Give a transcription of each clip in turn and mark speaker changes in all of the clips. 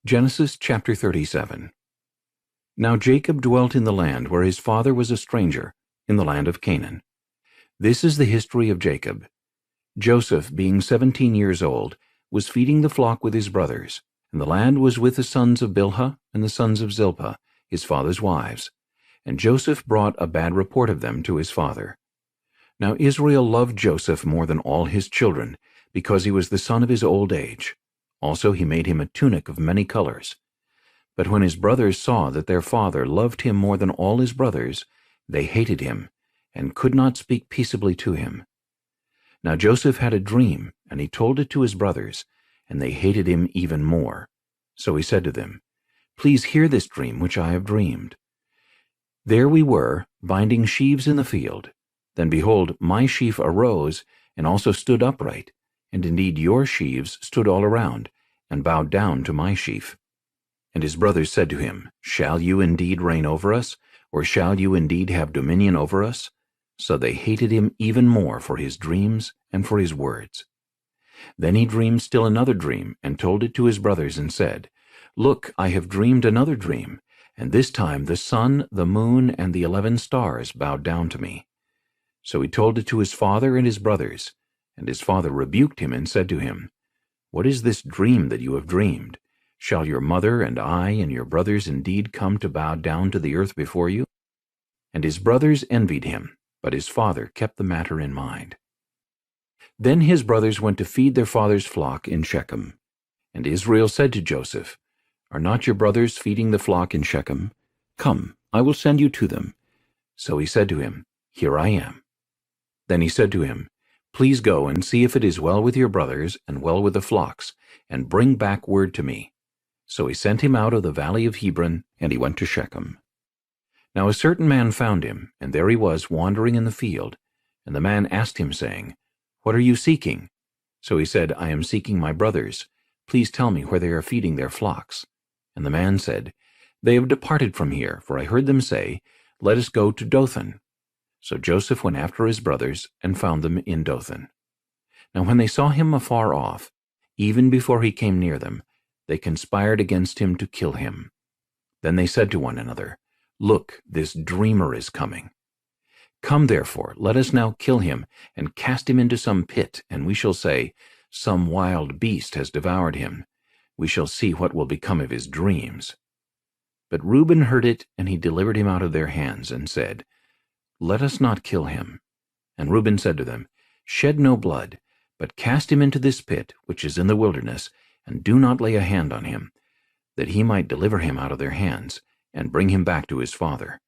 Speaker 1: Genesis chapter 37. Now Jacob dwelt in the land where his father was a stranger, in the land of Canaan. This is the history of Jacob. Joseph, being 17 years old, was feeding the flock with his brothers, and the lad was with the sons of Bilhah and the sons of Zilpah, his father's wives. And Joseph brought a bad report of them to his father. Now Israel loved Joseph more than all his children, because he was the son of his old age. Also he made him a tunic of many colors. But when his brothers saw that their father loved him more than all his brothers, they hated him, and could not speak peaceably to him. Now Joseph had a dream, and he told it to his brothers, and they hated him even more. So he said to them, "Please hear this dream which I have dreamed. There we were, binding sheaves in the field. Then behold, my sheaf arose, and also stood upright, and indeed your sheaves stood all around, and bowed down to my sheaf." And his brothers said to him, "Shall you indeed reign over us, or shall you indeed have dominion over us?" So they hated him even more for his dreams and for his words. Then he dreamed still another dream, and told it to his brothers, and said, "Look, I have dreamed another dream, and this time the sun, the moon, and the 11 stars bowed down to me." So he told it to his father and his brothers, and his father rebuked him and said to him, "What is this dream that you have dreamed? Shall your mother and I and your brothers indeed come to bow down to the earth before you?" And his brothers envied him, but his father kept the matter in mind. Then his brothers went to feed their father's flock in Shechem. And Israel said to Joseph, "Are not your brothers feeding the flock in Shechem? Come, I will send you to them." So he said to him, "Here I am." Then he said to him, "Please go and see if it is well with your brothers and well with the flocks, and bring back word to me." So he sent him out of the valley of Hebron, and he went to Shechem. Now a certain man found him, and there he was wandering in the field. And the man asked him, saying, "What are you seeking?" So he said, "I am seeking my brothers. Please tell me where they are feeding their flocks." And the man said, "They have departed from here, for I heard them say, 'Let us go to Dothan.'" So Joseph went after his brothers, and found them in Dothan. Now when they saw him afar off, even before he came near them, they conspired against him to kill him. Then they said to one another, "Look, this dreamer is coming. Come therefore, let us now kill him, and cast him into some pit, and we shall say, 'Some wild beast has devoured him.' We shall see what will become of his dreams." But Reuben heard it, and he delivered him out of their hands, and said, "Let us not kill him." And Reuben said to them, "Shed no blood, but cast him into this pit, which is in the wilderness, and do not lay a hand on him, that he might deliver him out of their hands, and bring him back to his father."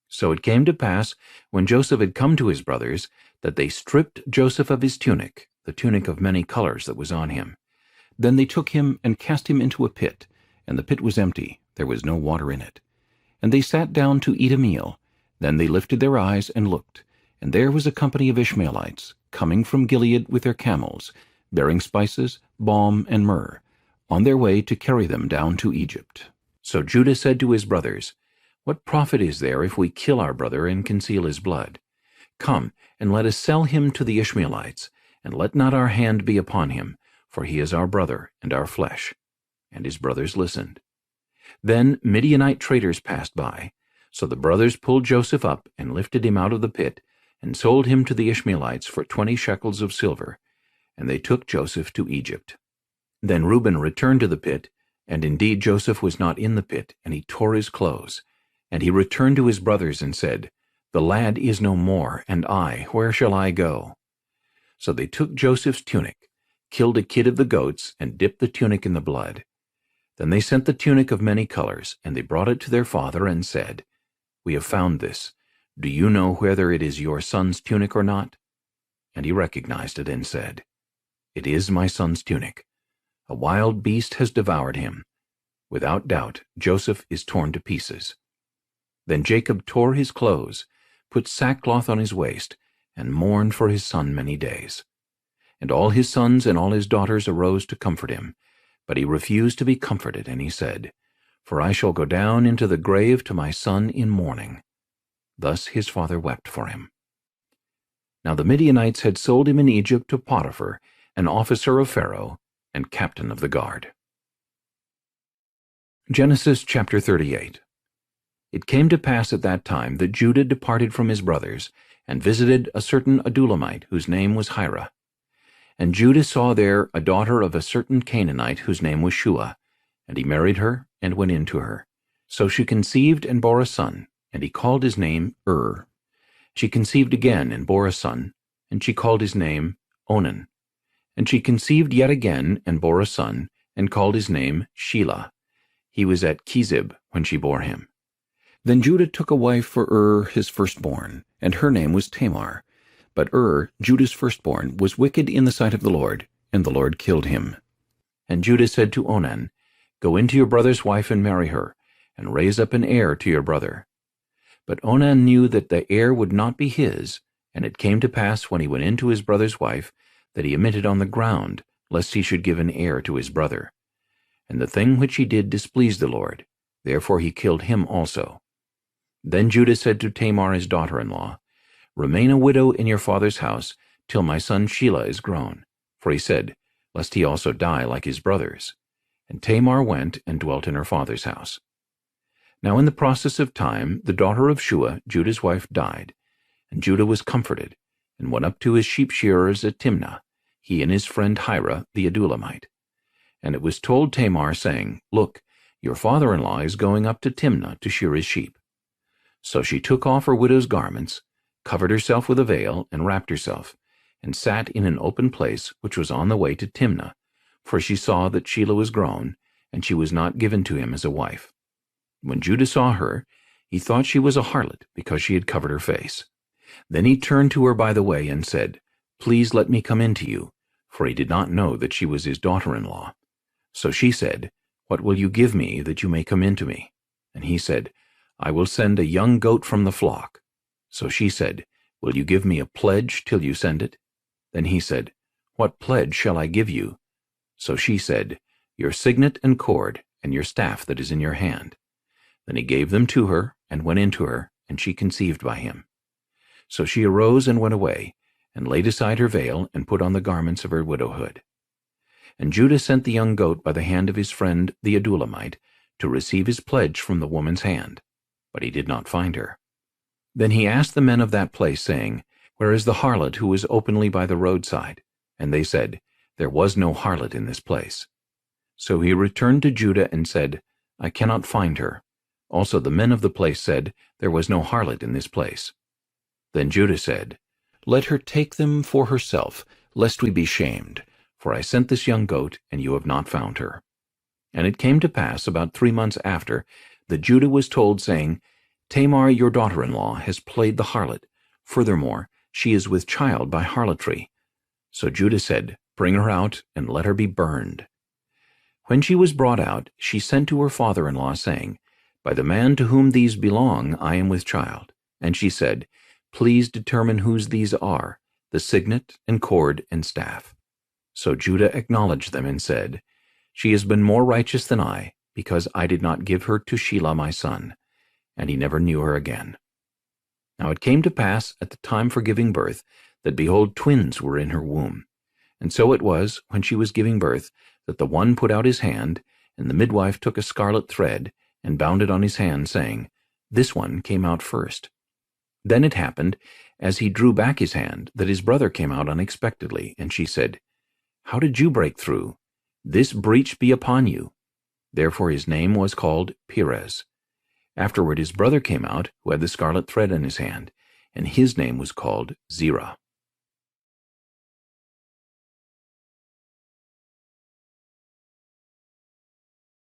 Speaker 1: So it came to pass, when Joseph had come to his brothers, that they stripped Joseph of his tunic, the tunic of many colors that was on him. Then they took him and cast him into a pit, and the pit was empty, there was no water in it. And they sat down to eat a meal. Then they lifted their eyes and looked, and there was a company of Ishmaelites, coming from Gilead with their camels, bearing spices, balm, and myrrh, on their way to carry them down to Egypt. So Judah said to his brothers, "What profit is there if we kill our brother and conceal his blood? Come, and let us sell him to the Ishmaelites, and let not our hand be upon him, for he is our brother and our flesh." And his brothers listened. Then Midianite traders passed by. So the brothers pulled Joseph up and lifted him out of the pit, and sold him to the Ishmaelites for 20 shekels of silver, and they took Joseph to Egypt. Then Reuben returned to the pit, and indeed Joseph was not in the pit, and he tore his clothes. And he returned to his brothers and said, "The lad is no more, and I, where shall I go?" So they took Joseph's tunic, killed a kid of the goats, and dipped the tunic in the blood. Then they sent the tunic of many colors, and they brought it to their father, and said, "We have found this. Do you know whether it is your son's tunic or not?" And he recognized it, and said, "It is my son's tunic. A wild beast has devoured him. Without doubt, Joseph is torn to pieces." Then Jacob tore his clothes, put sackcloth on his waist, and mourned for his son many days. And all his sons and all his daughters arose to comfort him, but he refused to be comforted, and he said, "For I shall go down into the grave to my son in mourning." Thus his father wept for him. Now the Midianites had sold him in Egypt to Potiphar, an officer of Pharaoh, and captain of the guard. Genesis chapter 38. It came to pass at that time that Judah departed from his brothers, and visited a certain Adulamite, whose name was Hira. And Judah saw there a daughter of a certain Canaanite, whose name was Shua, and he married her, and went in to her. So she conceived and bore a son, and he called his name She conceived again and bore a son, and she called his name Onan. And she conceived yet again and bore a son, and called his name Shelah. He was at Chezib when she bore him. Then Judah took a wife for his firstborn, and her name was Tamar. But Judah's firstborn, was wicked in the sight of the Lord, and the Lord killed him. And Judah said to Onan, Go into your brother's wife and marry her, and raise up an heir to your brother. But Onan knew that the heir would not be his, and it came to pass when he went in to his brother's wife, that he emitted on the ground, lest he should give an heir to his brother. And the thing which he did displeased the Lord, therefore he killed him also. Then Judah said to Tamar his daughter-in-law, Remain a widow in your father's house, till my son Shelah is grown. For he said, Lest he also die like his brothers. And Tamar went and dwelt in her father's house. Now in the process of time the daughter of Shua, Judah's wife, died. And Judah was comforted, and went up to his sheep shearers at Timnah, he and his friend Hira the Adulamite. And it was told Tamar, saying, Look, your father-in-law is going up to Timnah to shear his sheep. So she took off her widow's garments, covered herself with a veil, and wrapped herself, and sat in an open place which was on the way to Timnah, for she saw that Shelah was grown, and she was not given to him as a wife. When Judah saw her, he thought she was a harlot, because she had covered her face. Then he turned to her by the way, and said, Please let me come in to you, for he did not know that she was his daughter-in-law. So she said, What will you give me that you may come in to me? And he said, I will send a young goat from the flock. So she said, Will you give me a pledge till you send it? Then he said, What pledge shall I give you? So she said, Your signet and cord, and your staff that is in your hand. Then he gave them to her, and went in to her, and she conceived by him. So she arose and went away, and laid aside her veil, and put on the garments of her widowhood. And Judah sent the young goat by the hand of his friend the Adulamite, to receive his pledge from the woman's hand. But he did not find her. Then he asked the men of that place, saying, Where is the harlot who was openly by the roadside? And they said, There was no harlot in this place. So he returned to Judah and said, I cannot find her. Also the men of the place said, There was no harlot in this place. Then Judah said, Let her take them for herself, lest we be shamed. For I sent this young goat, and you have not found her. And it came to pass about 3 months after, that Judah was told, saying, Tamar your daughter-in-law has played the harlot. Furthermore, she is with child by harlotry. So Judah said, Bring her out, and let her be burned. When she was brought out, she sent to her father-in-law, saying, By the man to whom these belong I am with child. And she said, Please determine whose these are, the signet and cord and staff. So Judah acknowledged them and said, She has been more righteous than I, because I did not give her to Shelah my son. And he never knew her again. Now it came to pass at the time for giving birth, that behold, twins were in her womb. And so it was, when she was giving birth, that the one put out his hand, and the midwife took a scarlet thread, and bound it on his hand, saying, This one came out first. Then it happened, as he drew back his hand, that his brother came out unexpectedly, and she said, How did you break through? This breach be upon you. Therefore his name was called Perez. Afterward his brother came out, who had the scarlet thread in his hand, and his name was called Zerah.